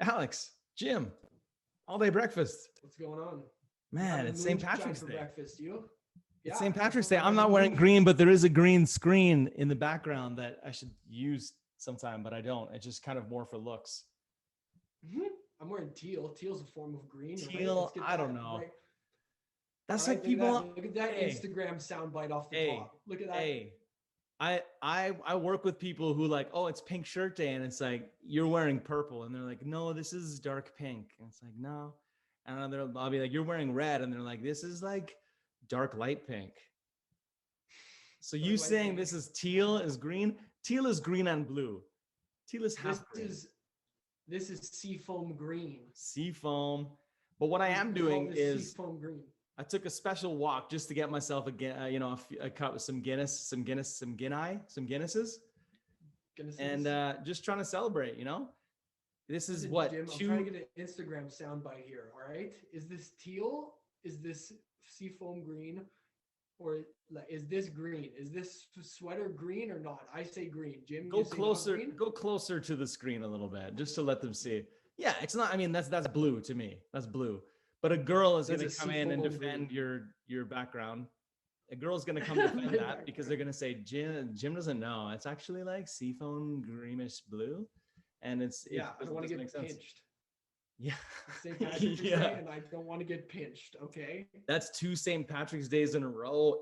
Alex, Jim, all day breakfast. What's going on? I'm Man, having it's St. moonshine Patrick's for Day. breakfast. You? It's Yeah, St. that's Patrick's what Day. I'm I'm not having wearing moonshine. green, but there is a green screen in the background that I should use sometime, but I don't. It's just kind of more for looks. I'm wearing teal. Teal's a form of green, right? Let's Teal, get I don't that know. right. All That's right, like look at that. people. Look at that Hey, Instagram soundbite off the hey, top. Look at that. hey. I work with people who like, oh, it's pink shirt day, and it's like you're wearing purple, and they're like, no, this is dark pink, and it's like no, and I'll be like, you're wearing red, and they're like, this is like dark light pink. So you Dark light saying pink. this is teal is green? Teal is green and blue. Teal is This half green. is this is seafoam green. Sea foam. But what I am We call doing this is seafoam green. I took a special walk just to get myself a cup with some Guinnesses, and Guinnesses. just trying to celebrate. This is Listen, what Jim, I'm trying to get an Instagram soundbite here. All right, is this teal? Is this seafoam green? Or is this green? Is this sweater green or not? I say green. Jim, go you say not closer. green? Go closer to the screen a little bit, just to let them see. Yeah, it's not. I mean, that's blue to me. That's blue. But a girl is going That's to a come in and seafoam defend green. your background. A girl's going to come defend that because they're going to say Jim doesn't know. It's actually like seafoam greenish blue, and it Yeah, I don't want to doesn't make get sense. pinched. Yeah, It's St. Patrick's Day, and I don't want to get pinched. Okay. that's two St. Patrick's days in a row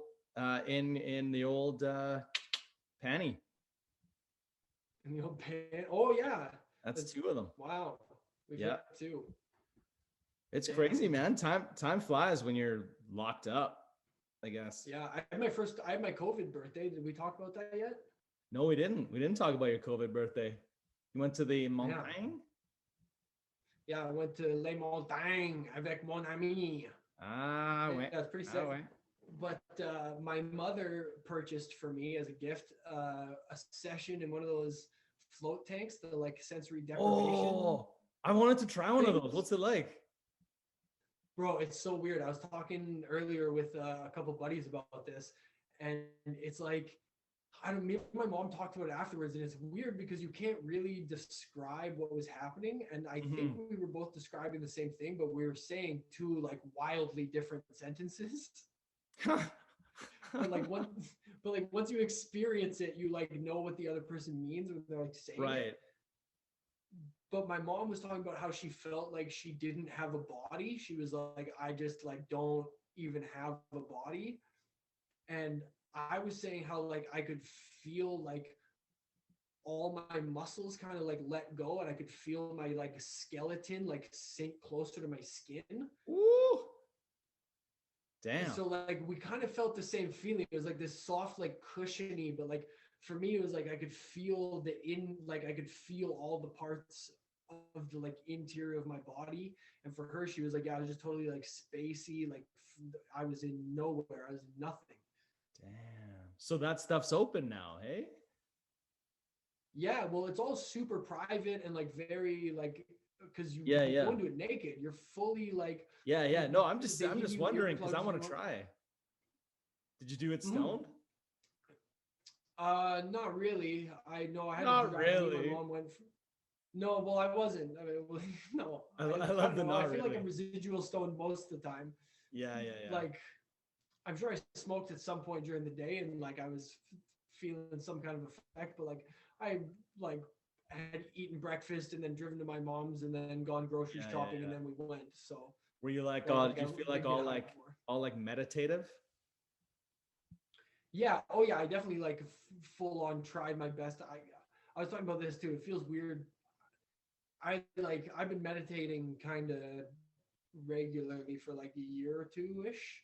in the old panty. And the old pan. Oh yeah, That's two of them. wow. We've Yeah, hit two. it's Damn. crazy, man. Time flies when you're locked up, I guess. Yeah, I had my COVID birthday. Did we talk about that yet? No, we didn't. We didn't talk about your COVID birthday. You went to the Yeah. Montagne? Yeah, I went to Les Montagnes avec mon ami. Ah, ouais. That's pretty Ah, sick. ouais. But my mother purchased for me as a gift a session in one of those float tanks, the like sensory deprivation. Oh, I wanted to try one of those. things. What's it like? Bro, it's so weird. I was talking earlier with a couple buddies about this, and it's like I don't. Me and my mom talked about it afterwards, and it's weird because you can't really describe what was happening. And I think we were both describing the same thing, but we were saying two like wildly different sentences. But once you experience it, you like know what the other person means when they're like saying Right. it. But my mom was talking about how she felt like she didn't have a body. She was like, I just like don't even have a body. And I was saying how like I could feel like all my muscles kind of like let go and I could feel my like skeleton like sink closer to my skin. Ooh. And Damn. so like we kind of felt the same feeling. It was like this soft, like cushiony, but like for me, it was like I could feel I could feel all the parts of the like interior of my body. And for her, she was like, yeah, I was just totally like spacey, like I was in nowhere, I was in nothing. Damn. So that stuff's open now, hey? Yeah, well, it's all super private and like very like because you Yeah, yeah. go into it naked. You're fully like Yeah. No, I'm just they give you wondering because I earplugs, want to try. Did you do it stoned? Not really. I know I had Not a drive. really. My mom went. No, well, I wasn't. I mean, no. I love the don't know. not I feel like really. I'm residual stoned most of the time. Yeah. Like, I'm sure I smoked at some point during the day, and like I was feeling some kind of effect. But like I like had eaten breakfast and then driven to my mom's and then gone grocery shopping and then we went. So Were you like like, did you feel like I've been out before. all like meditative? Yeah. Oh yeah. I definitely like full on tried my best. I was talking about this too. It feels weird. I've been meditating kind of regularly for like a year or two ish.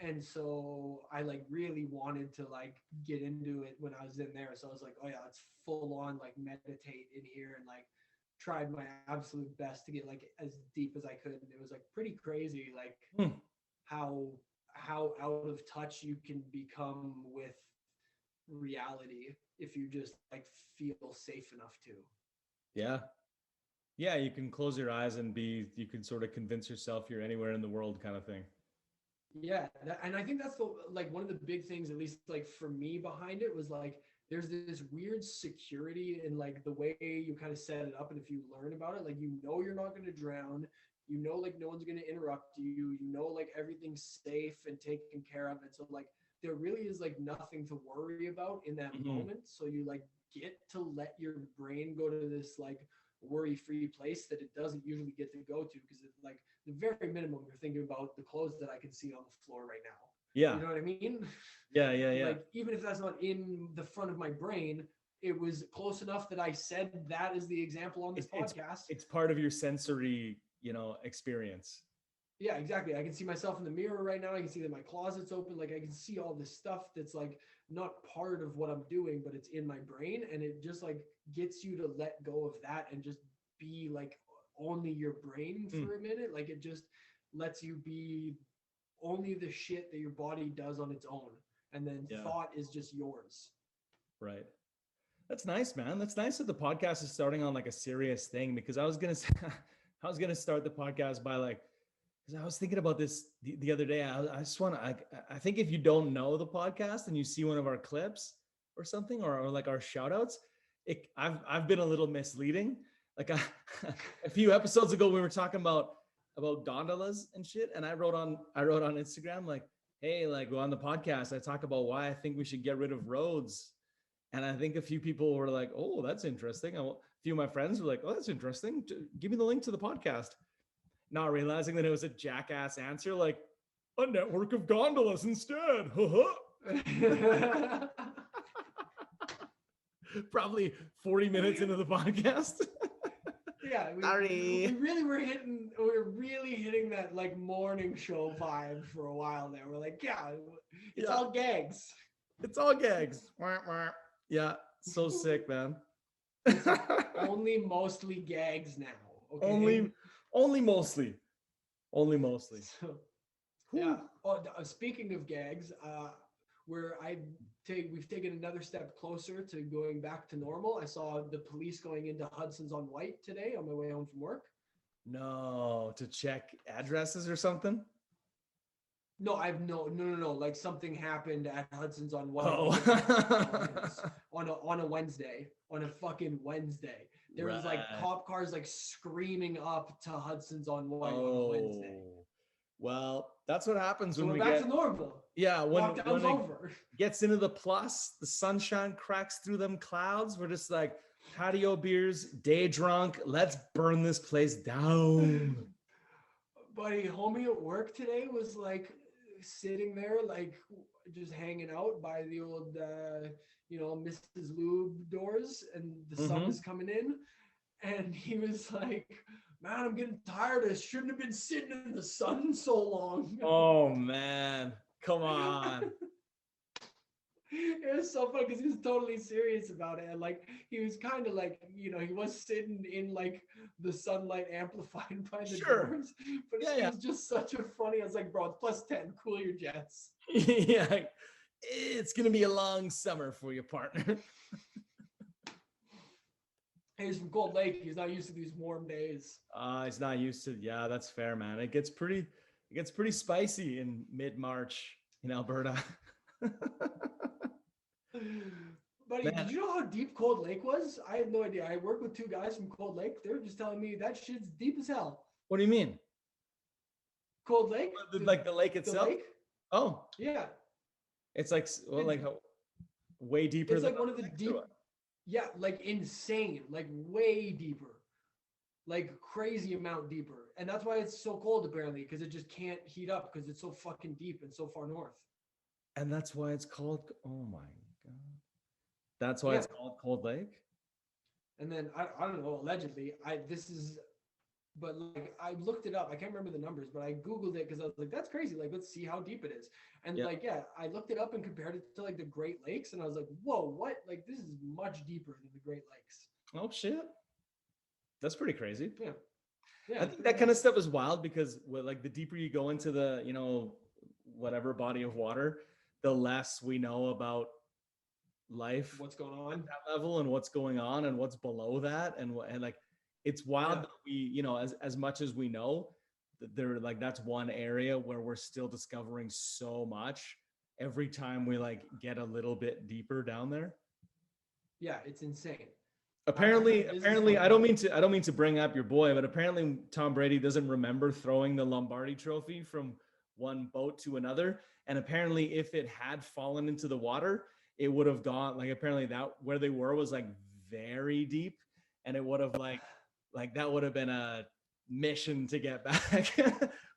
And so I like really wanted to like get into it when I was in there. So I was like, oh yeah, it's full on like meditate in here and like tried my absolute best to get like as deep as I could. And it was like pretty crazy, like how out of touch you can become with reality if you just like feel safe enough to. Yeah. Yeah, you can close your eyes and you can sort of convince yourself you're anywhere in the world kind of thing. Yeah, and I think that's the like one of the big things, at least like for me behind it, was like there's this weird security in like the way you kind of set it up. And if you learn about it, like, you know, you're not going to drown, you know, like no one's going to interrupt you, you know, like everything's safe and taken care of. And so like, there really is like nothing to worry about in that Mhm. moment. So you like get to let your brain go to this like worry-free place that it doesn't usually get to go to, because it's like the very minimum you're thinking about the clothes that I can see on the floor right now. Yeah. You know what I mean? Yeah. Yeah. Yeah. Like, even if that's not in the front of my brain, it was close enough that I said that is the example on this It's podcast. it's part of your sensory, experience. Yeah, exactly. I can see myself in the mirror right now. I can see that my closet's open. Like, I can see all this stuff that's like not part of what I'm doing, but it's in my brain. And it just like gets you to let go of that and just be like only your brain Mm. for a minute. Like, it just lets you be only the shit that your body does on its own. And then Yeah. thought is just yours. Right. That's nice, man. That's nice that the podcast is starting on like a serious thing, because I was gonna say, I was gonna start the podcast by like, because I was thinking about this the other day. I just want to. I think if you don't know the podcast and you see one of our clips or something, or like our shout outs, I've been a little misleading. Like a few episodes ago, we were talking about gondolas and shit, and I wrote on Instagram like, hey, like on the podcast, I talk about why I think we should get rid of roads. And I think a few people were like, "Oh, that's interesting." A few of my friends were like, "Oh, that's interesting. Give me the link to the podcast." Not realizing that it was a jackass answer, like a network of gondolas instead. Probably 40 minutes into the podcast. Yeah, Sorry. we were really hitting that like morning show vibe for a while there. We're like, yeah, it's Yeah. all gags. It's all gags. Yeah, so sick, man. Only mostly gags now. Okay. Only mostly. So, yeah. Oh, speaking of gags, where we've taken another step closer to going back to normal. I saw the police going into Hudson's on White today on my way home from work. No, to check addresses or something. No, I've no. Like, something happened at Hudson's on White. Oh. on a Wednesday, on a fucking Wednesday. There was like Right. cop cars like screaming up to Hudson's on White on a Wednesday. Well, that's what happens So when we're we back get to normal. yeah, when Lockdown's it over. gets into the plus, the sunshine cracks through them clouds. We're just like patio beers, day drunk. Let's burn this place down. Buddy, homie at work today was like sitting there, like just hanging out by the old, Mrs. Lube doors, and the sun Mhm. is coming in. And he was like, man, I'm getting tired. I shouldn't have been sitting in the sun so long. Oh man, come on. It was so funny because he was totally serious about it. And like, he was kind of like, he was sitting in like the sunlight amplified by the Sure. doors. But Yeah, it yeah. was just such a funny. I was like, bro, it's +10. Cool your jets. Yeah, it's gonna be a long summer for you, partner. He's from Cold Lake. He's not used to these warm days. He's not used to. Yeah, that's fair, man. It gets pretty spicy in mid-March in Alberta. Buddy, Man. did you know how deep Cold Lake was? I had no idea. I worked with two guys from Cold Lake. They were just telling me that shit's deep as hell. What do you mean? Cold Lake? Like the lake The itself? lake? Oh, Yeah. it's like way deeper. It's than like one of the next deep, to it. yeah, like insane, like way deeper, like crazy amount deeper. And that's why it's so cold apparently, because it just can't heat up because it's so fucking deep and so far north. And that's why it's called. Oh my god. That's why it's called Cold Lake. And then I don't know, allegedly, but like I looked it up. I can't remember the numbers, but I Googled it because I was like, that's crazy. Like, let's see how deep it is. And Yeah. I looked it up and compared it to like the Great Lakes, and I was like, whoa, what? Like, this is much deeper than the Great Lakes. Oh shit. That's pretty crazy. Yeah. Yeah. I think that kind of stuff is wild because like the deeper you go into the, whatever body of water, the less we know about life What's going at on? that level and what's going on and what's below that. And like, it's wild Yeah. that we, as much as we know, there, like, that's one area where we're still discovering so much every time we like get a little bit deeper down there. Yeah, it's insane. Apparently, This is apparently, funny. I don't mean to bring up your boy, but apparently Tom Brady doesn't remember throwing the Lombardi trophy from one boat to another. And apparently, if it had fallen into the water, it would have gone like apparently that where they were was like very deep, and it would have like that would have been a mission to get back.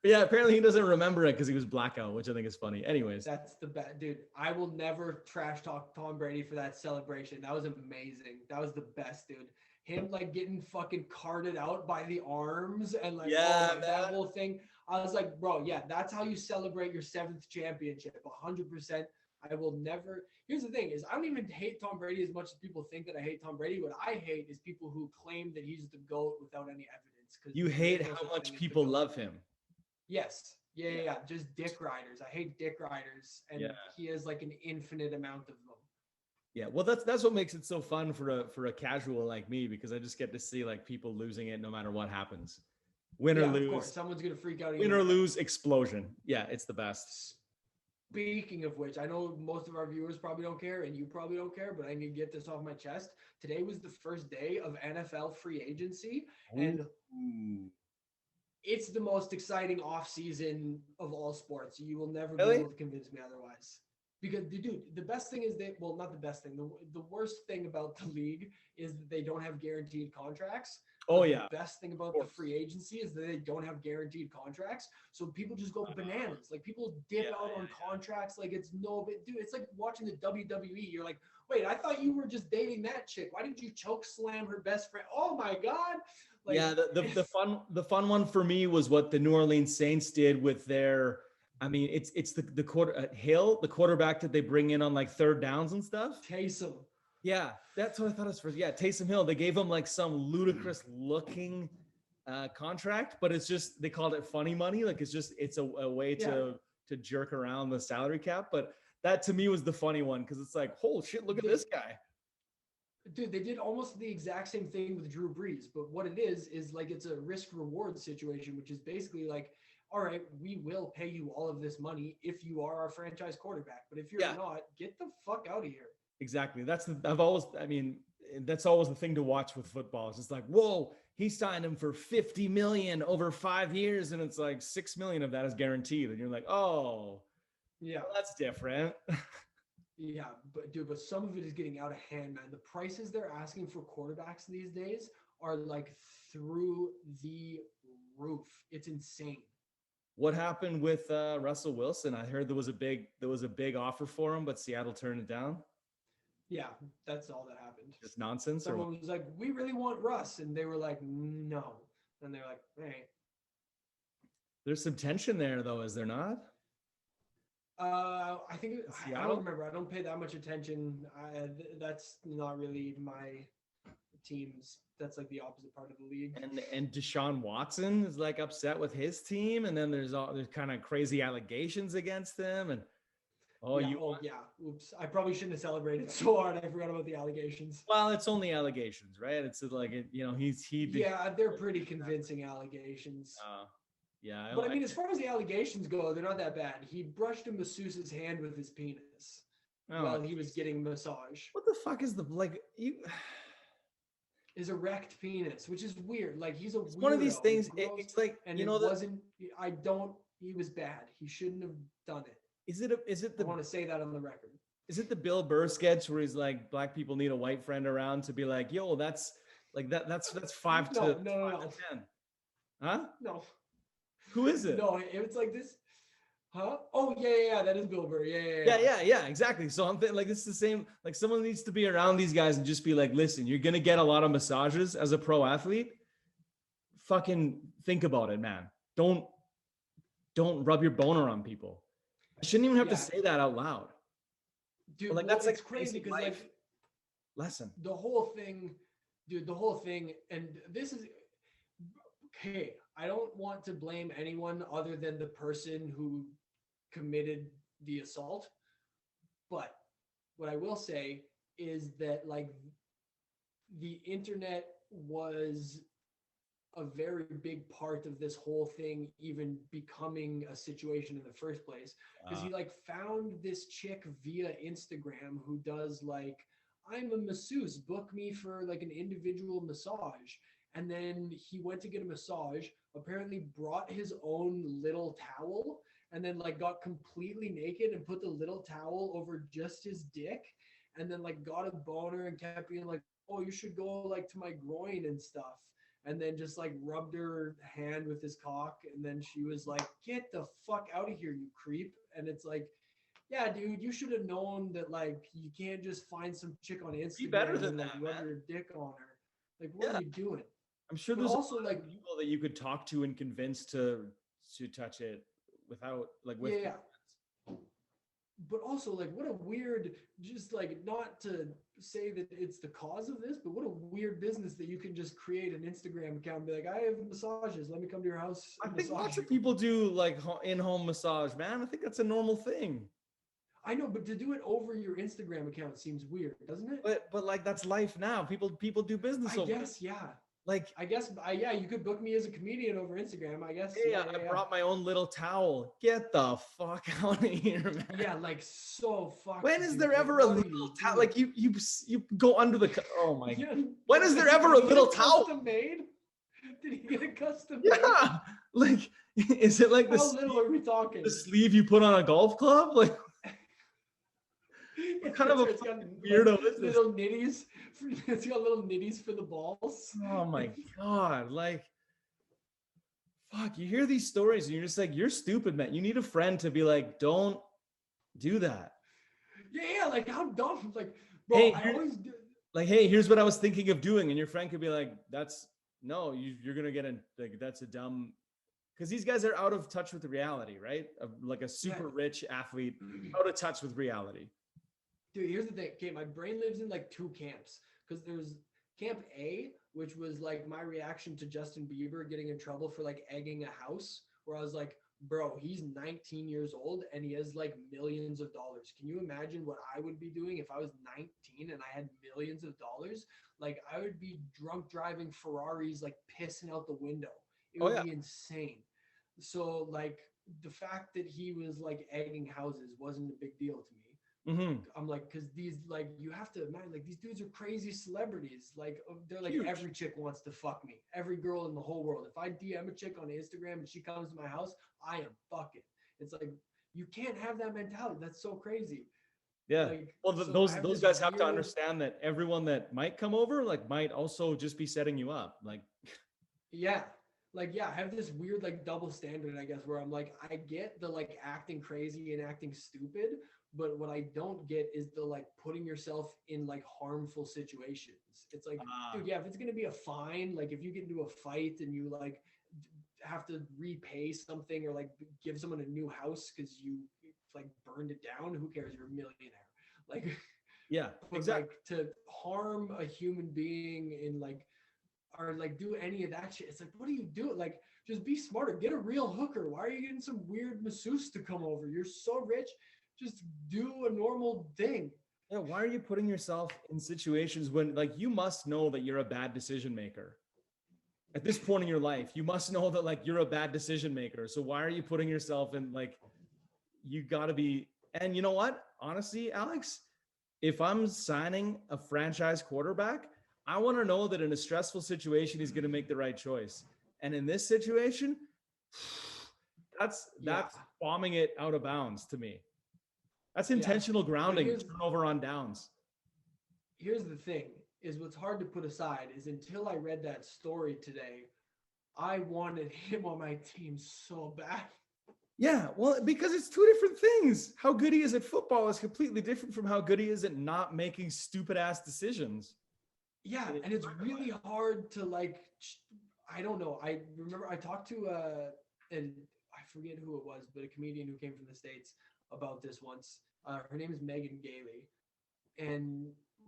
But yeah, apparently he doesn't remember it because he was blackout, which I think is funny. Anyways, That's the best, dude. I will never trash talk Tom Brady for that celebration. That was amazing. That was the best, dude. Him like getting fucking carted out by the arms and like, oh yeah, my, that man. whole thing. I was like, bro, yeah, that's how you celebrate your seventh championship. 100%. I will never. Here's the thing: is I don't even hate Tom Brady as much as people think that I hate Tom Brady. What I hate is people who claim that he's the GOAT without any evidence. Because You there is hate no how such much thing as the people GOAT. love him. Yes. Yeah, yeah, Yeah, yeah. Just dick riders. I hate dick riders, and yeah. he has like an infinite amount of them. Yeah, well, that's what makes it so fun for a casual like me because I just get to see like people losing it no matter what happens, Yeah, of course. Someone's gonna freak out win again. or lose, explosion. Yeah, it's the best. Speaking of which, I know most of our viewers probably don't care, and you probably don't care, but I need to get this off my chest. Today was the first day of NFL free agency, and Ooh. it's the most exciting off season of all sports. You will never be Really? able to convince me otherwise. Because, dude, the best thing is that, well, not the best thing. The worst thing about the league is that they don't have guaranteed contracts. Oh But yeah, the best thing of about the course. free agency is that they don't have guaranteed contracts. So people just go Uh, bananas. Like people dip yeah, out on yeah. contracts like it's no big dude. It's like watching the WWE. You're like, wait, I thought you were just dating that chick. Why did you choke slam her best friend? Oh my God. Like Yeah, the fun one for me was what the New Orleans Saints did with their. I mean, it's the quarter Hill, the quarterback that they bring in on like third downs and stuff. Taysom. Yeah, that's what I thought it was for. Yeah, Taysom Hill. They gave him like some ludicrous looking contract, but it's just they called it funny money. Like it's a way Yeah. to jerk around the salary cap. But that to me was the funny one because it's like, holy shit, look at They- this guy. Dude, they did almost the exact same thing with Drew Brees, but what it is like it's a risk reward situation, which is basically like, all right, we will pay you all of this money if you are our franchise quarterback, but if you're Yeah. not, get the fuck out of here. Exactly. I mean, that's always the thing to watch with football. It's just like, whoa, he signed him for 50 million over 5 years, and it's like 6 million of that is guaranteed. And you're like, oh, Yeah, well, that's different. yeah, but dude, but some of it is getting out of hand, man. The prices they're asking for quarterbacks these days are like through the roof. It's insane. What happened with Russell Wilson? I heard there was a big offer for him, but Seattle turned it down. Yeah, that's all that happened. Just nonsense, or what? Someone was like, "We really want Russ," and they were like, "No," and they're like, "Hey." There's some tension there, though, is there not? I think I Seattle? don't remember. I don't pay that much attention. That's not really my teams. That's like the opposite part of the league. And Deshaun Watson is like upset with his team, and then there's kind of crazy allegations against him, and oh, Yeah. Oh, yeah. Oops. I probably shouldn't have celebrated so hard. I forgot about the allegations. well, it's only allegations, right? It's like he did. Yeah, they're pretty convincing allegations. Yeah, But I mean, as far as the allegations go, they're not that bad. He brushed a masseuse's hand with his penis while he was getting massage. what the fuck is the like you? His erect penis, which is weird. Like he's a It's one of these weirdo. things. Gross, It's like and you it know that wasn't. I don't. He was bad. He shouldn't have done it. is it I the want to say that on the record. is it the Bill Burr sketch where he's like black people need a white friend around to be like, yo, that's like that's five No, to no, no, five no. to 10, huh? No, Who is it? no. It's like this. Huh? Oh yeah, yeah, yeah. That is Bill Burr. Yeah, exactly. So I'm thinking like this is the same. Like someone needs to be around these guys and just be like, listen, you're gonna get a lot of massages as a pro athlete. Fucking think about it, man. Don't rub your boner on people. I shouldn't even have to Yeah. say that out loud. Dude, But like well, that's like it's crazy basic because life like lesson. the whole thing, dude, the whole thing, and this is okay. I don't want to blame anyone other than the person who committed the assault. But what I will say is that like the internet was a very big part of this whole thing even becoming a situation in the first place because he like found this chick via Instagram who does like I'm a masseuse. Book me for like an individual massage. And then he went to get a massage, apparently brought his own little towel, and then like got completely naked and put the little towel over just his dick, and then like got a boner and kept being like, oh, you should go like to my groin and stuff. And then just like rubbed her hand with his cock. And then she was like, get the fuck out of here, you creep. And it's like, yeah, dude, you should have known that like you can't just find some chick on Be better Instagram than and like that, rub man. your dick on her. Like, what Yeah, are you doing? I'm sure But there's a also, lot like, of people that you could talk to and convince to touch it without like with yeah, but also like what a weird, just like, not to say that it's the cause of this, but what a weird business that you can just create an Instagram account and be like, I have massages, let me come to your house I and think massage lots you. of people do like in-home massage, man. I think that's a normal thing. I know, but to do it over your Instagram account seems weird, doesn't it? But like that's life now. People do business I over it. guess, yeah. Like, I guess, yeah, you could book me as a comedian over Instagram. I guess, hey, yeah, I yeah, yeah. brought my own little towel. Get the fuck out of here, man. Yeah, like so fucked. When is Dude. there Like, ever a what are little you towel? doing? Like you go under the oh my. Yeah. When is there Did ever a he get little towel? Custom made? Did he get a custom made? Yeah. Like, is it like How little are we talking? the sleeve you put on a golf club? Like, what kind of a It's got weirdo like is this? little nitties. It's got little nitties for the balls. Oh my God. Like, fuck, you hear these stories and you're just like, you're stupid, man. You need a friend to be like, don't do that. Yeah, like how dumb. Like, bro, Hey, I always do. like, hey, here's what I was thinking of doing. And your friend could be like, that's no, you're gonna get in like that's a dumb because these guys are out of touch with the reality, right? Of like a super rich athlete, out of touch with reality. Dude, here's the thing. Okay, my brain lives in like two camps because there's camp A, which was like my reaction to Justin Bieber getting in trouble for like egging a house, where I was like, bro, he's 19 years old and he has like millions of dollars. Can you imagine what I would be doing if I was 19 and I had millions of dollars? Like, I would be drunk driving Ferraris, like pissing out the window. It Oh would yeah. be insane. So, like, the fact that he was like egging houses wasn't a big deal to me. Mm-hmm. I'm like, because these, like, you have to imagine, like, these dudes are crazy celebrities. Like, they're like, Huge. every chick wants to fuck me. Every girl in the whole world. If I DM a chick on Instagram and she comes to my house, I am fucking. It's like, you can't have that mentality. That's so crazy. Yeah. Like, Well, so I those have those this guys have to weird- understand that everyone that might come over like might also just be setting you up. Like, Yeah. Like, yeah, I have this weird, like, double standard, I guess, where I'm like, I get the, like, acting crazy and acting stupid, but what I don't get is the, like, putting yourself in, like, harmful situations. It's like, dude, yeah, if it's going to be a fine, like, if you get into a fight and you, like, have to repay something or, like, give someone a new house because you, like, burned it down, who cares? You're a millionaire. Like, yeah, but, exactly. like, to harm a human being in, like, or like do any of that shit. It's like, what are you doing? Like, just be smarter. Get a real hooker. Why are you getting some weird masseuse to come over? You're so rich. Just do a normal thing. Yeah, why are you putting yourself in situations when like you must know that you're a bad decision maker? At this point in your life, you must know that like you're a bad decision maker. So why are you putting yourself in like you got to be and you know what? Honestly, Alex, if I'm signing a franchise quarterback, I want to know that in a stressful situation, he's going to make the right choice. And in this situation, that's bombing it out of bounds to me. That's intentional grounding, turnover on downs. Here's the thing: is what's hard to put aside is until I read that story today, I wanted him on my team so bad. Yeah, well, because it's two different things. How good he is at football is completely different from how good he is at not making stupid ass decisions. Yeah, and it's really hard to like, I don't know. I remember I talked to and I forget who it was, but a comedian who came from the States about this once. Her name is Megan Gailey, and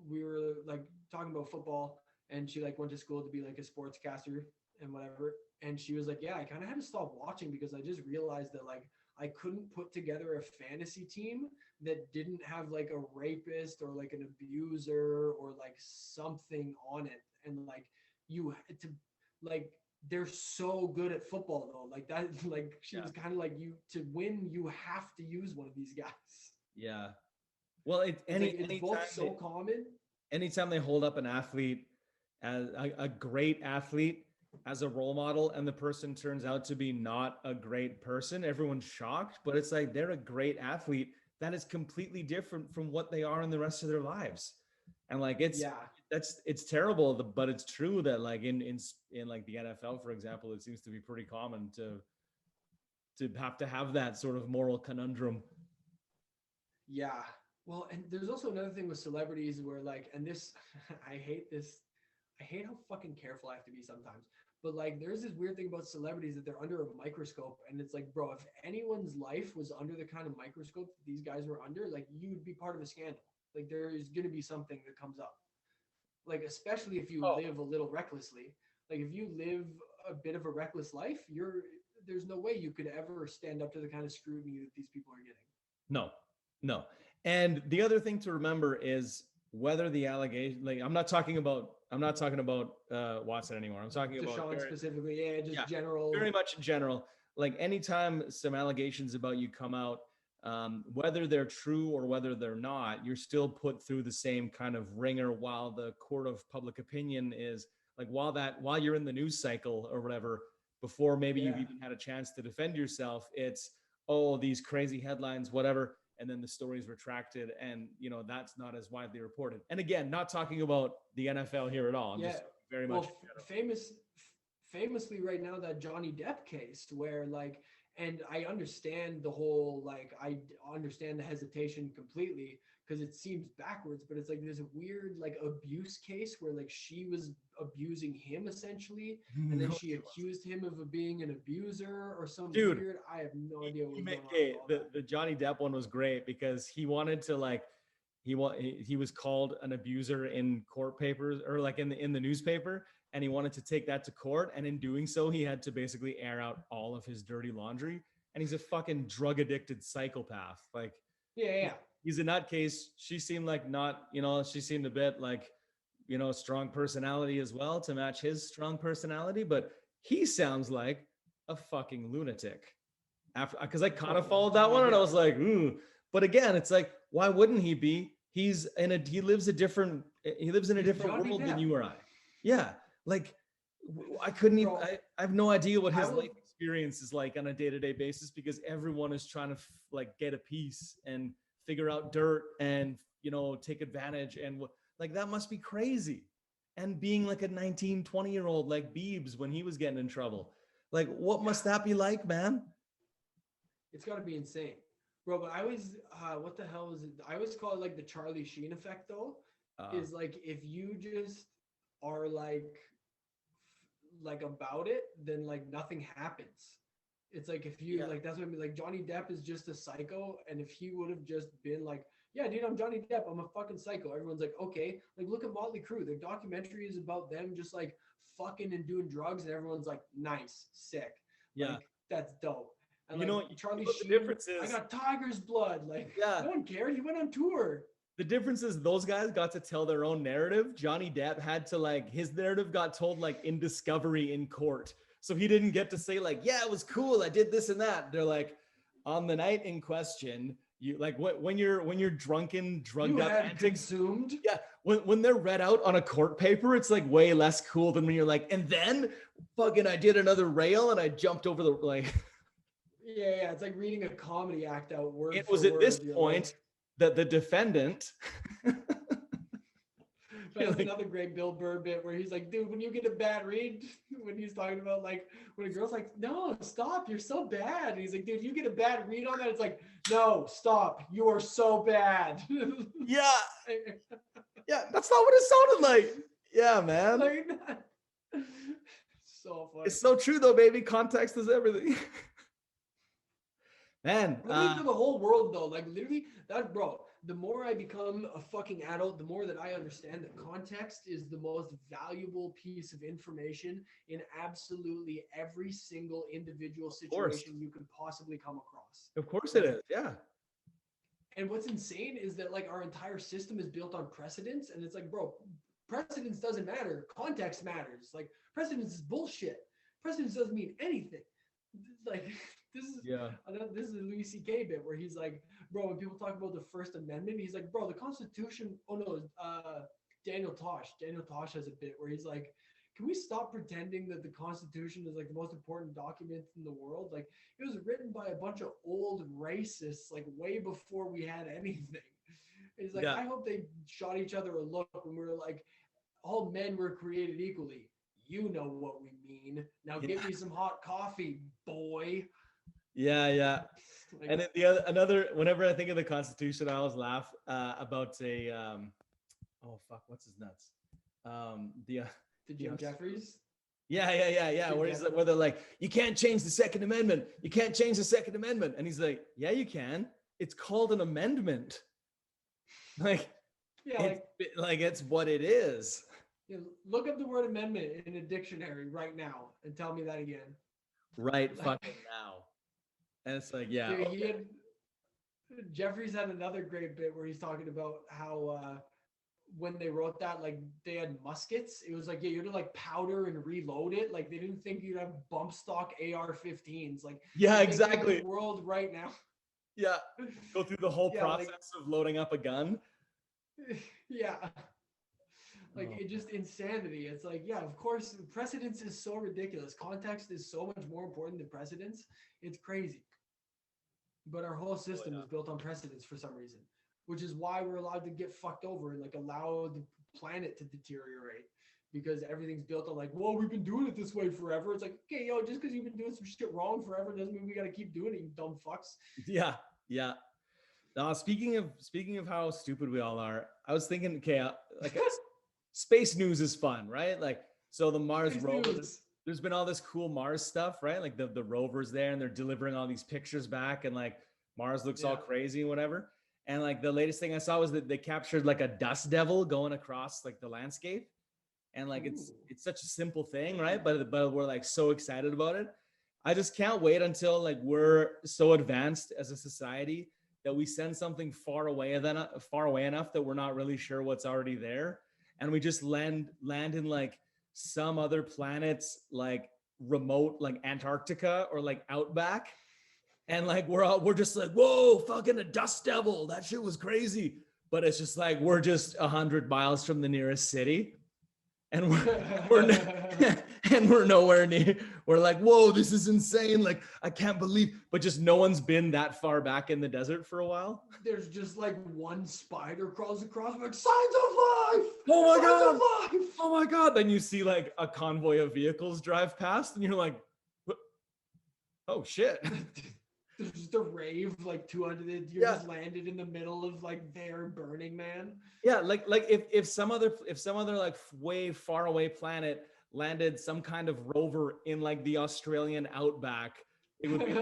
we were like talking about football, and she like went to school to be like a sportscaster and whatever. And she was like, yeah, I kind of had to stop watching because I just realized that like I couldn't put together a fantasy team that didn't have like a rapist or like an abuser or like something on it. And like you had to like, they're so good at football though. Like that, like she was kind of like, you to win, you have to use one of these guys. Yeah. Well, it's both so common. anytime they hold up an athlete as a great athlete as a role model and the person turns out to be not a great person, everyone's shocked, but it's like they're a great athlete that is completely different from what they are in the rest of their lives. And like Yeah. it's terrible, but it's true that like in like the NFL, for example, it seems to be pretty common to have that sort of moral conundrum. Yeah. Well, and there's also another thing with celebrities where like, and this, I hate this. I hate how fucking careful I have to be sometimes. But like, there's this weird thing about celebrities that they're under a microscope, and it's like, bro, if anyone's life was under the kind of microscope that these guys were under, like, you'd be part of a scandal. Like, there is gonna be something that comes up. Like, especially if you Oh, live a little recklessly. Like, if you live a bit of a reckless life, there's no way you could ever stand up to the kind of scrutiny that these people are getting. no, no. And the other thing to remember is whether the allegation, like I'm not talking about Watson anymore. I'm talking about Deshaun specifically, yeah, yeah, just general. very much in general. Like anytime some allegations about you come out, whether they're true or whether they're not, you're still put through the same kind of ringer while the court of public opinion is like while you're in the news cycle or whatever, before maybe you've Yeah. even had a chance to defend yourself, it's oh, these crazy headlines, whatever, and then the story's retracted, and that's not as widely reported. And again, not talking about the NFL here at all. I'm Yeah. just very Well, much famously right now, that Johnny Depp case where like, and I understand the whole, like, I understand the hesitation completely because it seems backwards, but it's like there's a weird like abuse case where like she was abusing him essentially, and then no, she accused him of being an abuser or some dude. weird. I have no idea what was going on Okay, with all the that. the Johnny Depp one was great because he wanted to like he was called an abuser in court papers or like in the newspaper, and he wanted to take that to court, and in doing so he had to basically air out all of his dirty laundry, and he's a fucking drug addicted psychopath. Like Yeah, yeah, he's, yeah. he's a nutcase. She seemed like not, she seemed a bit like, strong personality as well to match his strong personality, but he sounds like a fucking lunatic after, because I kind of followed that one and I was like, ooh. But again, it's like, why wouldn't he be? He lives in a He's different Johnny world than Depp, you or I. Yeah. Like I couldn't even, bro. I have no idea what I his life will. experience is like on a day-to-day basis because everyone is trying to like get a piece and figure out dirt and, take advantage. And like, that must be crazy. And being like a 19, 20-year-old like Biebs when he was getting in trouble, like what must that be like, man? It's got to be insane, bro. But I always, what the hell is it? I always call it like the Charlie Sheen effect, though. Uh, Is like if you just are like about it, then like nothing happens. It's like if you yeah. like, that's what I mean. Like Johnny Depp is just a psycho, and if he would have just been like, yeah, dude, I'm Johnny Depp, I'm a fucking psycho. Everyone's like, okay. Like look at Motley Crue. Their documentary is about them just like fucking and doing drugs, and everyone's like, nice, sick, Yeah. like that's dope. And You like know, Charlie what the Sheen, difference I is? got tiger's blood. Like Yeah. no one cared. He went on tour. The difference is those guys got to tell their own narrative. Johnny Depp had to like his narrative got told like in discovery in court. So he didn't get to say like, yeah, it was cool. I did this and that. They're like, on the night in question, you like when you're drunken, drugged You up had antics. consumed. Yeah, when they're read out on a court paper, it's like way less cool than when you're like, and then fucking I did another rail and I jumped over the like. Yeah, yeah. It's like reading a comedy act out word It for was at this word. You're point like, that the defendant. that's like, another great Bill Burr bit where he's like, dude, when you get a bad read, when he's talking about like when a girl's like, no, stop, you're so bad. And he's like, dude, you get a bad read on that. It's like, no, stop, you are so bad. yeah, yeah, that's not what it sounded like. Yeah, man. Like, so funny. It's so true though, baby. Context is everything. Man, Literally for the whole world though, like literally that, bro, the more I become a fucking adult, the more that I understand that context is the most valuable piece of information in absolutely every single individual situation you can possibly come across. of course it is. Yeah. And what's insane is that like our entire system is built on precedence, and it's like, bro, precedence doesn't matter, context matters. Like precedence is bullshit. Precedence doesn't mean anything. Like Yeah. this is a Louis C.K. bit where he's like, bro, when people talk about the First Amendment, he's like, bro, the Constitution. Oh no, Daniel Tosh. Daniel Tosh has a bit where he's like, can we stop pretending that the Constitution is like the most important document in the world? Like, it was written by a bunch of old racists, like way before we had anything. He's like, Yeah. I hope they shot each other a look when we were like, all men were created equally. You know what we mean. Now Yeah. get me some hot coffee, boy. Yeah, yeah. Like, And then the other another whenever I think of the Constitution, I always laugh about oh fuck, what's his nuts? The to Jim Jeffries. yeah. Jim Where he's Jeffries. like, where they're like, you can't change the Second Amendment. You can't change the Second Amendment. And he's like, yeah, you can. It's called an amendment. Like, Yeah, like it's what it is. you know, look up the word amendment in a dictionary right now and tell me that again. Right Like, fucking now. And it's like, yeah. dude, he Okay. had Jeffries had another great bit where he's talking about how when they wrote that, like they had muskets. It was like, yeah, you had to like powder and reload it. Like they didn't think you'd have bump stock AR-15s. Like, Yeah, if they came to exactly. the world right now. Yeah. Go through the whole Yeah, like- process of loading up a gun. Yeah. Like Oh. it just insanity. It's like, yeah, of course, precedence is so ridiculous. Context is so much more important than precedence. It's crazy. But our whole system yeah. is built on precedence for some reason, which is why we're allowed to get fucked over and like allow the planet to deteriorate because everything's built on like, well, we've been doing it this way forever. It's like, okay, yo, just because you've been doing some shit wrong forever doesn't mean we got to keep doing it, you dumb fucks. Yeah, yeah. Now, speaking of how stupid we all are, I was thinking, okay, like space news is fun, right? Like, so the Mars Space rover, news. there's been all this cool Mars stuff, right? Like the rover's there and they're delivering all these pictures back, and like Mars looks all Yeah. crazy and whatever. And like the latest thing I saw was that they captured like a dust devil going across like the landscape, and like it's such a simple thing, right? But we're like so excited about it. I just can't wait until like we're so advanced as a society that we send something far away enough that we're not really sure what's already there, and we just land in like some other planet's like remote like Antarctica or like outback, and like we're just like, whoa, fucking a dust devil, that shit was crazy. But it's just like we're just 100 miles from the nearest city, and we're nowhere near. We're like, whoa, this is insane. Like, I can't believe, but just no one's been that far back in the desert for a while. There's just like one spider crawls across, like signs of life. Oh my Signs God. of life. Oh my God. Then you see like a convoy of vehicles drive past and you're like, what? Oh shit. There's just a rave like 200. You're just landed in the middle of like their Burning Man. Yeah, like if some other like way far away planet landed some kind of rover in like the Australian outback, it would be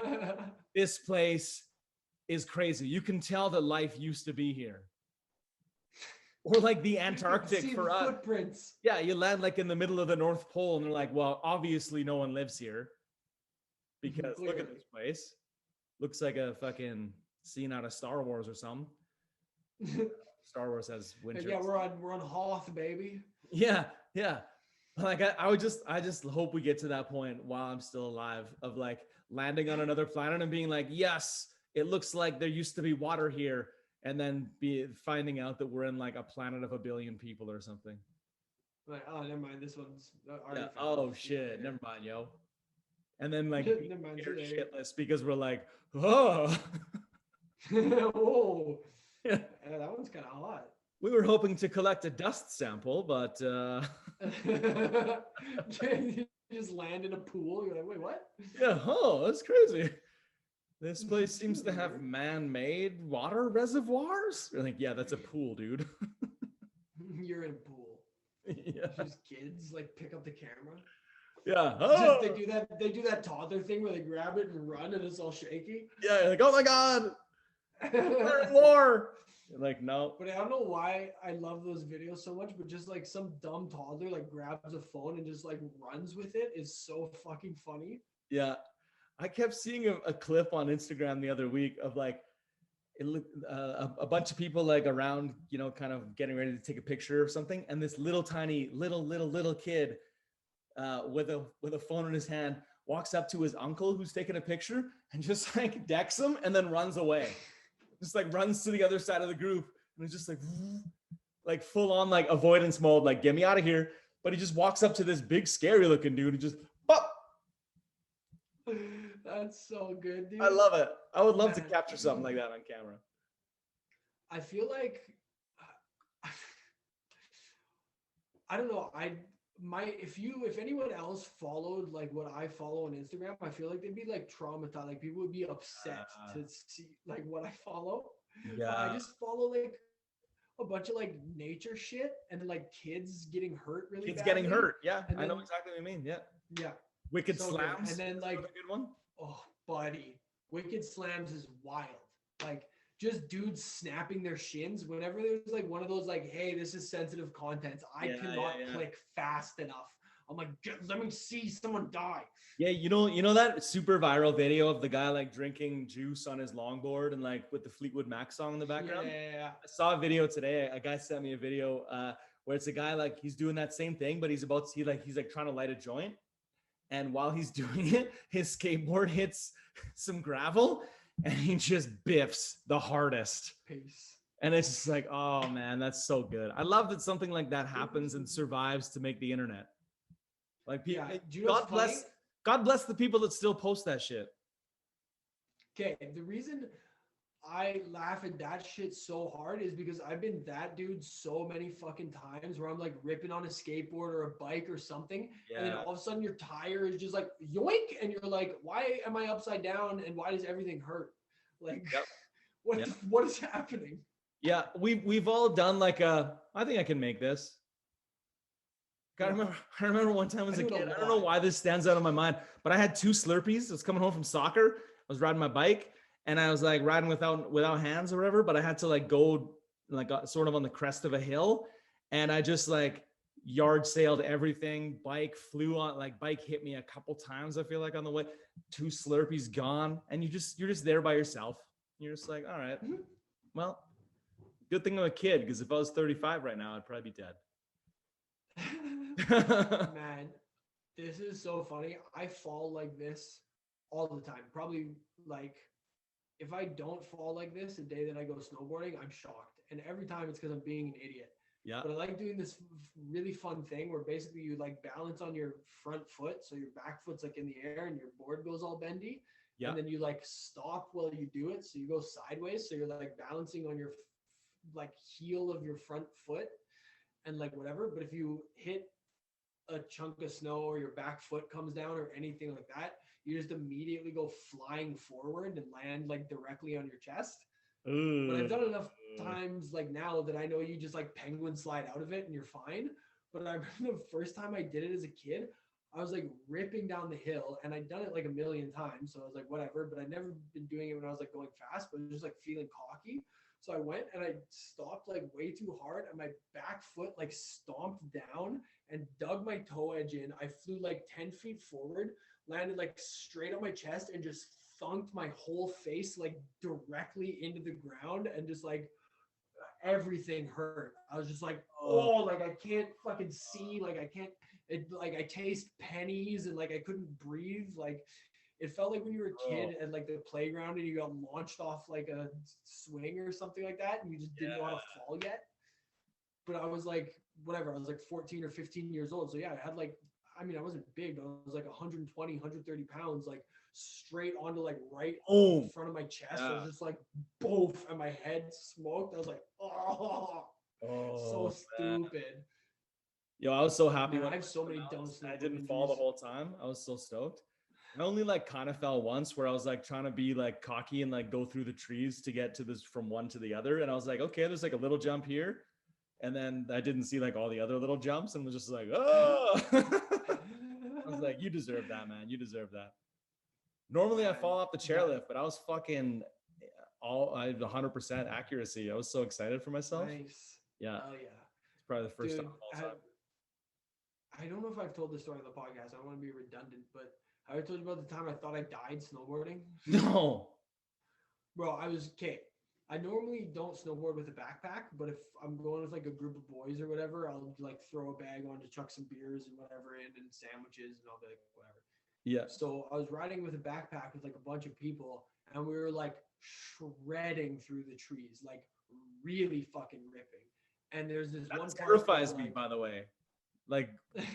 this place is crazy. You can tell that life used to be here. Or like the Antarctic See for the us. footprints. Yeah, you land like in the middle of the North Pole and they're like, well, obviously no one lives here because look at this place. Looks like a fucking scene out of Star Wars or something. Star Wars has winter. Yeah, we're on Hoth, baby. Yeah. Like I just hope we get to that point while I'm still alive of like landing on another planet and being like, yes, it looks like there used to be water here, and then finding out that we're in like a planet of 1 billion people or something. Like, oh, never mind. This one's already Yeah. found. Oh shit. Never mind, yo. And then like Never mind we're today. shitless because we're like, oh. Whoa. Yeah. Yeah, that one's kind of hot. We were hoping to collect a dust sample, but You just land in a pool. You're like, wait, what? yeah, oh, that's crazy. This place seems to have man-made water reservoirs. You're like, yeah, that's a pool, dude. You're in a pool. Yeah. Just kids like pick up the camera. Yeah. Oh. They do that toddler thing where they grab it and run and it's all shaky. Yeah, you're like, oh my God, we're in war. You're like, no. But I don't know why I love those videos so much, but just like some dumb toddler like grabs a phone and just like runs with it is so fucking funny. Yeah. I kept seeing a clip on Instagram the other week of like, it looked a bunch of people like around, you know, kind of getting ready to take a picture or something. And this little tiny, little kid with a phone in his hand walks up to his uncle who's taking a picture and just like decks him and then runs away. Just like runs to the other side of the group and it's just like, like full on like avoidance mode, like get me out of here. But he just walks up to this big scary looking dude and just pop. That's so good, I dude. love it. I would love to Man, capture something like that on camera. I feel like I don't know. If anyone else followed like what I follow on Instagram, I feel like they'd be like traumatized. Like people would be upset to see like what I follow. But I Yeah. just follow like a bunch of like nature shit and like kids getting hurt really Kids getting badly. hurt. Yeah. And I know then exactly what you mean. Yeah. yeah, Wicked so good. And slams. then That's like, another good one. oh buddy, Wicked Slams is wild. Like just dudes snapping their shins whenever there's like one of those like, hey, this is sensitive content. I Yeah, cannot yeah. click fast enough. I'm like, let me see someone die. Yeah, you know that super viral video of the guy like drinking juice on his longboard and like with the Fleetwood Mac song in the background? Yeah. I saw a video today. A guy sent me a video where it's a guy like he's doing that same thing, but he's like trying to light a joint, and while he's doing it, his skateboard hits some gravel, and he just biffs the hardest. Peace. And it's just like, oh man, that's so good. I love that something like that happens and survives to make the internet. Like, Yeah. Do you know what's funny? God bless the people that still post that shit. Okay, the reason I laugh at that shit so hard is because I've been that dude so many fucking times where I'm like ripping on a skateboard or a bike or something, and then Yeah. all of a sudden your tire is just like yoink, and you're like, why am I upside down and why does everything hurt? Like, Yep. what Yep. what is happening? Yeah, we've all done like I think I can make this. God, I remember one time as a kid. I don't know why this stands out in my mind, but I had 2 Slurpees. I was coming home from soccer. I was riding my bike, and I was like riding without hands or whatever. But I had to like go like sort of on the crest of a hill, and I just like yard sailed everything. Bike flew on, like bike hit me a couple times. I feel like on the way. 2 Slurpees gone, and you're just there by yourself. You're just like, all right, well, good thing I'm a kid, because if I was 35 right now, I'd probably be dead. Man, this is so funny. I fall like this all the time. Probably like if I don't fall like this the day that I go snowboarding, I'm shocked. And every time it's because I'm being an idiot. Yeah. But I like doing this really fun thing where basically you like balance on your front foot. So your back foot's like in the air and your board goes all bendy. Yeah. And then you like stop while you do it. So you go sideways. So you're like balancing on your like heel of your front foot and like whatever. But if you hit a chunk of snow or your back foot comes down or anything like that, you just immediately go flying forward and land like directly on your chest. Ooh. But I've done enough times like now that I know you just like penguin slide out of it and you're fine. But I remember the first time I did it as a kid, I was like ripping down the hill and I'd done it like a million times. So I was like, whatever, but I'd never been doing it when I was like going fast, but just like feeling cocky. So I went and I stopped like way too hard and my back foot like stomped down and dug my toe edge in. I flew like 10 feet forward, landed like straight on my chest and just thunked my whole face like directly into the ground and just like everything hurt. I was just like, oh, like I can't fucking see, like I can't, it like I taste pennies and like I couldn't breathe. Like it felt like when you were a kid at like the playground and you got launched off like a swing or something like that and you just didn't want to fall yet. But I was like, whatever, I was like 14 or 15 years old. So yeah, I had like, I mean, I wasn't big, but I was like 120, 130 pounds, like straight onto like right in front of my chest. I was just like, boof, and my head smoked. I was like, oh, so stupid. Yo, I was so happy. Man, I have so many dumb stuff. I didn't fall the whole time. I was so stoked. I only like kind of fell once where I was like trying to be like cocky and like go through the trees to get to this from one to the other. And I was like, okay, there's like a little jump here. And then I didn't see like all the other little jumps and was just like, oh, I was like, you deserve that, man. You deserve that. Normally I fall off the chairlift, but I was fucking I had 100% accuracy. I was so excited for myself. Nice. Yeah. Oh yeah. It's probably the first time. I don't know if I've told this story on the podcast. I don't want to be redundant, but have I told you about the time I thought I died snowboarding? No. Bro, I was okay. I normally don't snowboard with a backpack, but if I'm going with like a group of boys or whatever, I'll like throw a bag on to chuck some beers and whatever in and sandwiches and I'll be like, whatever. Yeah. So I was riding with a backpack with like a bunch of people and we were like shredding through the trees, like really fucking ripping. And there's this That one part terrifies where, me, by the way. Like like,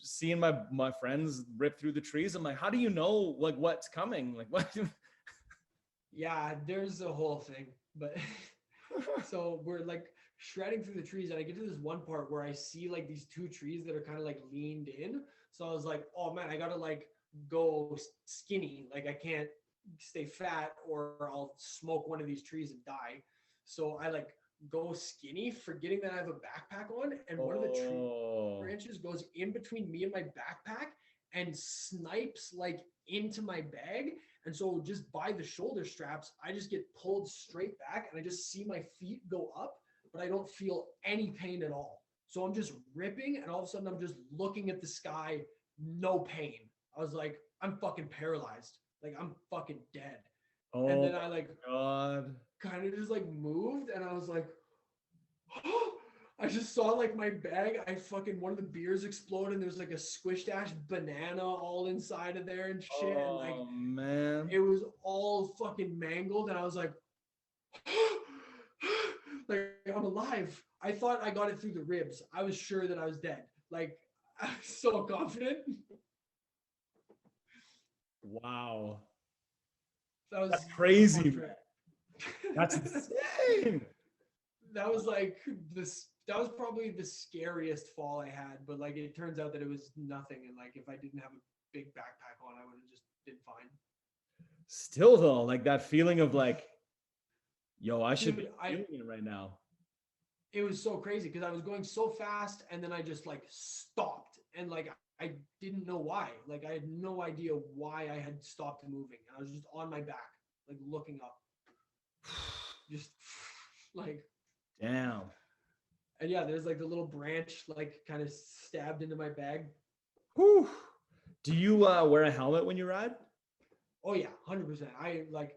seeing my friends rip through the trees. I'm like, how do you know like what's coming? Like what? yeah, there's a whole thing. But so we're like shredding through the trees, and I get to this one part where I see like these two trees that are kind of like leaned in. So I was like, oh man, I gotta like go skinny. Like I can't stay fat or I'll smoke one of these trees and die. So I like go skinny, forgetting that I have a backpack on, and one of the tree Oh, branches goes in between me and my backpack and snipes like into my bag. And so just by the shoulder straps, I just get pulled straight back and I just see my feet go up, but I don't feel any pain at all. So I'm just ripping and all of a sudden I'm just looking at the sky, no pain. I was like, I'm fucking paralyzed. Like I'm fucking dead. And oh then I my like God. kind of just like moved and I was like, I just saw like my bag. I fucking one of the beers exploded and there's like a Squish Dash banana all inside of there and shit. And like Oh man. it was all fucking mangled. And I was like, like I'm alive. I thought I got it through the ribs. I was sure that I was dead. Like I was so confident. Wow. That was That's a crazy, fun man. trip. That's insane. That was like this. That was probably the scariest fall I had. But like it turns out that it was nothing. And like if I didn't have a big backpack on, I would have just been fine. Still though, like that feeling of like, yo, I should be Dude, feeling it right now. it was so crazy because I was going so fast and then I just like stopped and like I didn't know why. Like I had no idea why I had stopped moving. I was just on my back, like looking up, just like Damn. and yeah, there's like the little branch like kind of stabbed into my bag. Whew. Do you wear a helmet when you ride? Oh yeah, 100%. I like,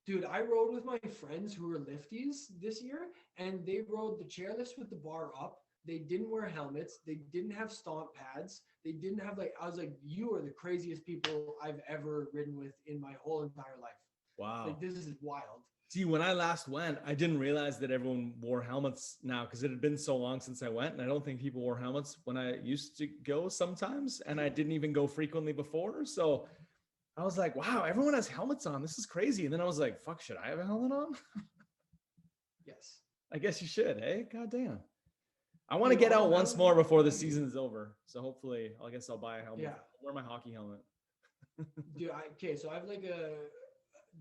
dude, I rode with my friends who were lifties this year, and they rode the chairlifts with the bar up. They didn't wear helmets. They didn't have stomp pads. They didn't have like. I was like, you are the craziest people I've ever ridden with in my whole entire life. Wow. Like this is wild. See, when I last went, I didn't realize that everyone wore helmets now because it had been so long since I went. And I don't think people wore helmets when I used to go sometimes. And I didn't even go frequently before. So I was like, wow, everyone has helmets on. This is crazy. And then I was like, fuck, should I have a helmet on? Yes. I guess you should, eh? God damn. I want to Dude, get all out the once mountain more bikes before are the crazy. season is over. So hopefully, I guess I'll buy a helmet. Yeah. I'll wear my hockey helmet. Dude, okay, so I have like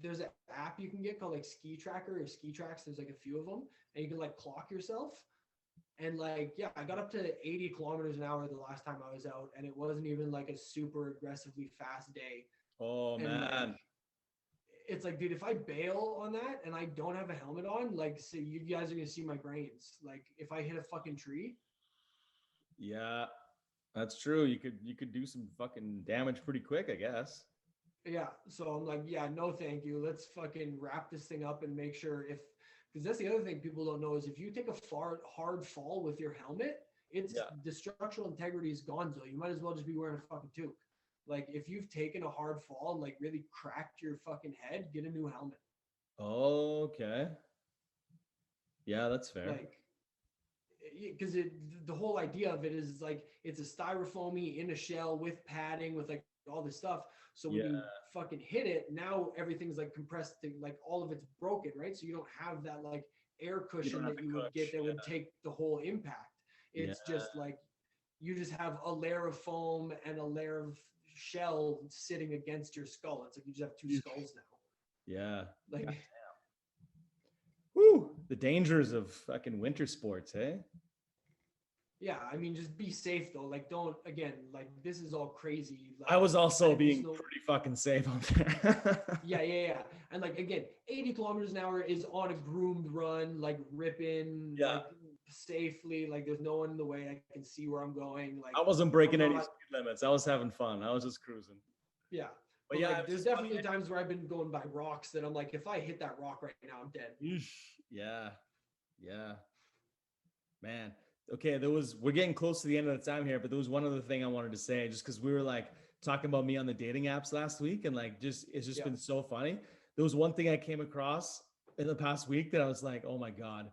there's an app you can get called like Ski Tracker or Ski Tracks. There's like a few of them, and you can like clock yourself. And like, yeah, I got up to 80 kilometers an hour the last time I was out, and it wasn't even like a super aggressively fast day. Oh, And like, man. it's like, dude, if I bail on that and I don't have a helmet on, like, so you guys are gonna see my brains. Like, if I hit a fucking tree, Yeah, that's true. You could do some fucking damage pretty quick, I guess. yeah. So I'm like, yeah, no, thank you. Let's fucking wrap this thing up and make sure if, because that's the other thing people don't know is if you take a hard fall with your helmet, it's Yeah. the structural integrity is gone. So you might as well just be wearing a fucking toque. Like if you've taken a hard fall and like really cracked your fucking head, get a new helmet. Okay. Yeah, that's fair. Like, because the whole idea of it is like it's a styrofoamy in a shell with padding with like all this stuff. So when Yeah. you fucking hit it, now everything's like compressed to like all of it's broken, right? So you don't have that like air cushion have that the you would get cush, that would take the whole impact. It's Yeah. just like you just have a layer of foam and a layer of shell sitting against your skull. It's like you just have two skulls now. Yeah. Like Woo! The dangers of fucking winter sports, hey? yeah, I mean, just be safe though. Like, don't again. Like, this is all crazy. Like, I was also and being snow- pretty fucking safe out there. yeah. And like again, 80 kilometers an hour is on a groomed run, like ripping, Yeah. like safely. Like, there's no one in the way. I can see where I'm going. Like, I wasn't breaking I'm any not- speed limits. I was having fun. I was just cruising. yeah. But But yeah, like, it's there's just funny. definitely times where I've been going by rocks that I'm like, if I hit that rock right now, I'm dead. Yeesh. Yeah. Yeah. Man. Okay, we're getting close to the end of the time here, but there was one other thing I wanted to say just because we were like talking about me on the dating apps last week and like it's just Yeah. been so funny. There was one thing I came across in the past week that I was like, oh my God.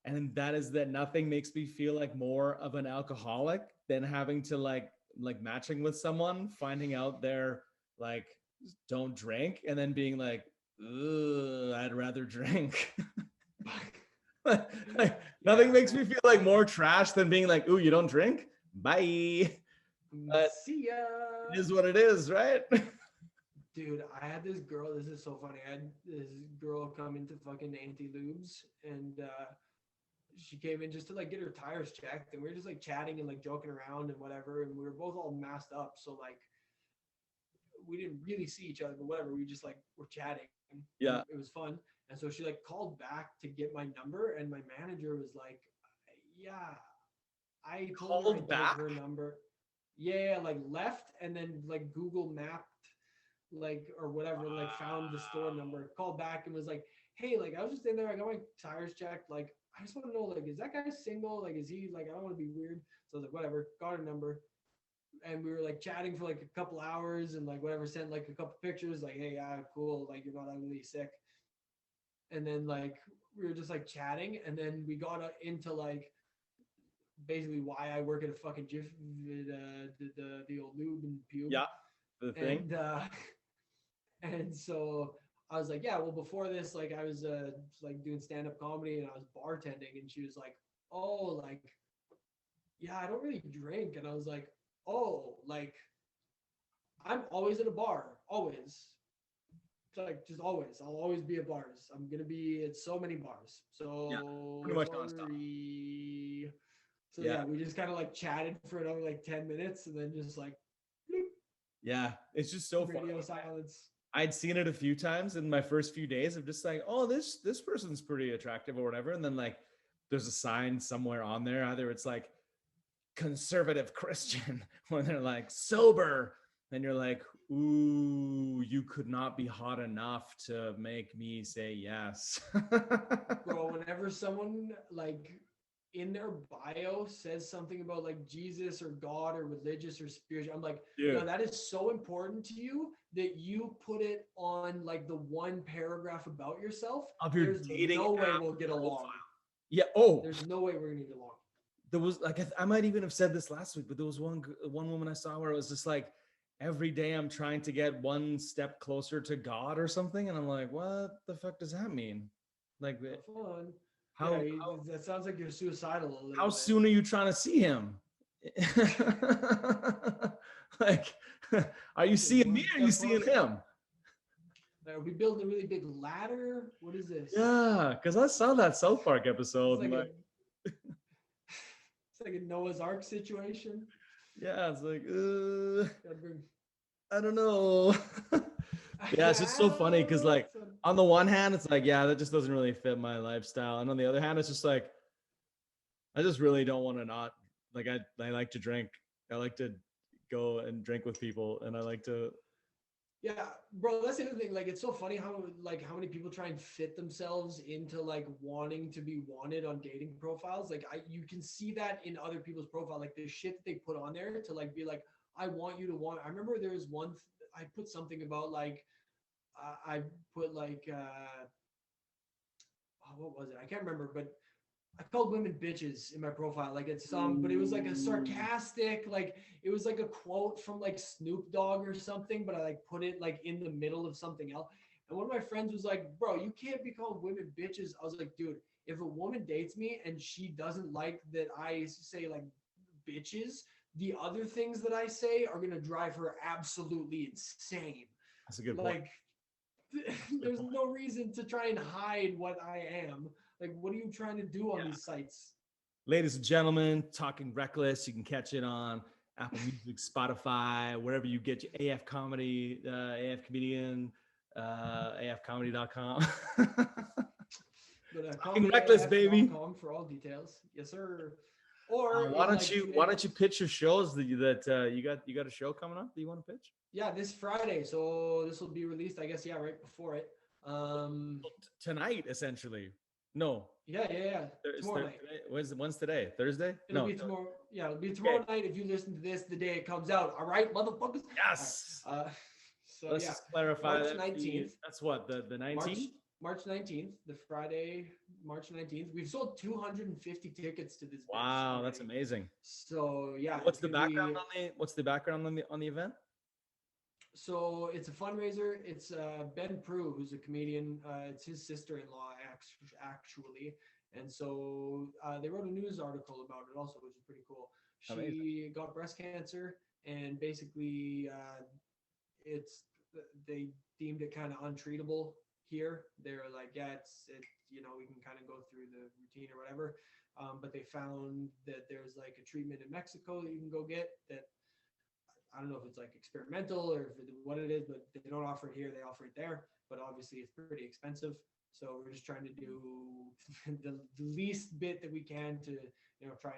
And that is that nothing makes me feel like more of an alcoholic than having to like matching with someone, finding out they're like don't drink, and then being like, ugh, I'd rather drink. Like, nothing Yeah, makes me man. feel like more trash than being like, ooh, you don't drink? Bye. But See ya. it is what it is, right? Dude, I had this girl. This is so funny. I had this girl come into fucking Anti Lubes, and she came in just to like get her tires checked, and we were just like chatting and like joking around and whatever. And we were both all masked up, so like we didn't really see each other, but whatever. We just like were chatting. Yeah. It was fun. And so she like called back to get my number, and my manager was like, "Yeah, I told her I Called gave back? her number." Yeah, like left and then like Google mapped like or whatever, like found the store number, called back and was like, "Hey, like I was just in there, I got my tires checked. Like I just want to know, like, is that guy single? Like, is he like I don't want to be weird." So I was like, whatever, got her number. And we were like chatting for like a couple hours and like whatever, sent like a couple pictures, like, "Hey, yeah, cool, like you're not ugly, sick." And then like we were just like chatting, and then we got into like basically why I work at a fucking Jif, the old lube and pube, Yeah. The thing. and and so I was like, yeah, well, before this, like I was like doing stand up comedy and I was bartending, and she was like, oh, like yeah, I don't really drink, and I was like, oh, like I'm always at a bar, always. Like just always. I'll always be at bars. I'm gonna be at so many bars. Yeah. So Pretty much nonstop. so Yeah. yeah, we just kind of like chatted for another like 10 minutes and then just like bloop, Yeah. It's just so funny. radio silence. I'd seen it a few times in my first few days of just like, oh, this person's pretty attractive or whatever. And then like there's a sign somewhere on there. Either it's like conservative Christian or they're like sober. And you're like, ooh, you could not be hot enough to make me say yes. Bro, whenever someone like in their bio says something about like Jesus or God or religious or spiritual, I'm like, Dude. no, that is so important to you that you put it on like the one paragraph about yourself. Of your There's dating no way app we'll get along. profile. Yeah. Oh, There's no way we're gonna get along. there was like I might even have said this last week, but there was one woman I saw where it was just like every day I'm trying to get one step closer to God or something, and I'm like, what the fuck does that mean? Like, Have fun. how Yeah, that sounds like you're suicidal a little how bit. soon are you trying to see him? Like, are you seeing me or are you seeing him? Are we building a really big ladder? What is this? Yeah, because I saw that South Park episode. It's like, Like, it's like a Noah's Ark situation. yeah, it's like, Gotta bring- I don't know. Yeah, it's just so funny because, like, on the one hand, it's like, yeah, that just doesn't really fit my lifestyle, and on the other hand, it's just like, I just really don't want to not like I like to drink. I like to go and drink with people, and I like to. Yeah, bro, that's the other thing. Like, it's so funny how how many people try and fit themselves into like wanting to be wanted on dating profiles. Like, you can see that in other people's profile, like the shit that they put on there to like be like, I want you to want. I remember there was one. I put something about like, I put like, what was it? I can't remember, but I called women bitches in my profile. Like it's but it was like a sarcastic, like it was like a quote from like Snoop Dogg or something, but I like put it like in the middle of something else. And one of my friends was like, bro, you can't be called women bitches. I was like, dude, if a woman dates me and she doesn't like that I say like bitches, the other things that I say are gonna drive her absolutely insane. That's a good point. Like there's no reason to try and hide what I am. Like, what are you trying to do on these sites? Ladies and gentlemen, Talking Reckless. You can catch it on Apple Music, Spotify, wherever you get your AF Comedy, AF Comedian, AFComedy.com. Talking Reckless, baby. For all details, yes, sir. Or why don't you pitch your shows that you got a show coming up that you want to pitch? Yeah, this Friday. So this will be released, I guess. Yeah, right before it. Tonight, essentially. No. Yeah. Tomorrow night. When's today? Thursday? It'll be tomorrow. Yeah, it'll be tomorrow night if you listen to this the day it comes out. All right, motherfuckers. Yes. So let's just clarify March that. 19th. That's what the 19th. March 19th, the Friday, March 19th. We've sold 250 tickets to this bitch Wow, that's already. amazing. So yeah, What's it's the gonna be. background on the event? So it's a fundraiser. It's Ben Prue, who's a comedian. It's his sister-in-law, actually. And so they wrote a news article about it also, which is pretty cool. Amazing. She got breast cancer, and basically, it's they deemed it kind of untreatable here. They were like, yeah, we can kind of go through the routine or whatever. But they found that there's like a treatment in Mexico that you can go get that I don't know if it's like experimental or what it is, but they don't offer it here. They offer it there, but obviously it's pretty expensive. So we're just trying to do the least bit that we can to, try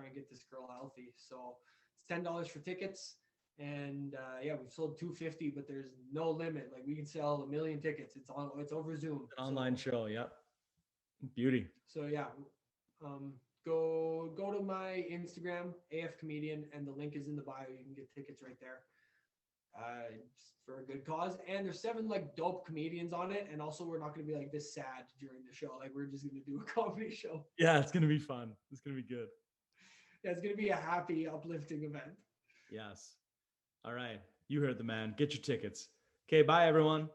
and get this girl healthy. So it's $10 for tickets, and yeah, we've sold 250, but there's no limit. Like we can sell 1,000,000 tickets. It's over Zoom. An online show. Yep. Beauty. So yeah, go to my Instagram, AF Comedian, and the link is in the bio. You can get tickets right there. For a good cause, and there's 7 like dope comedians on it, and also we're not going to be like this sad during the show. Like we're just going to do a comedy show. Yeah, it's gonna be fun. It's gonna be good. Yeah, it's going to be a happy, uplifting event. Yes. All right. You heard the man. Get your tickets. Okay. Bye, everyone.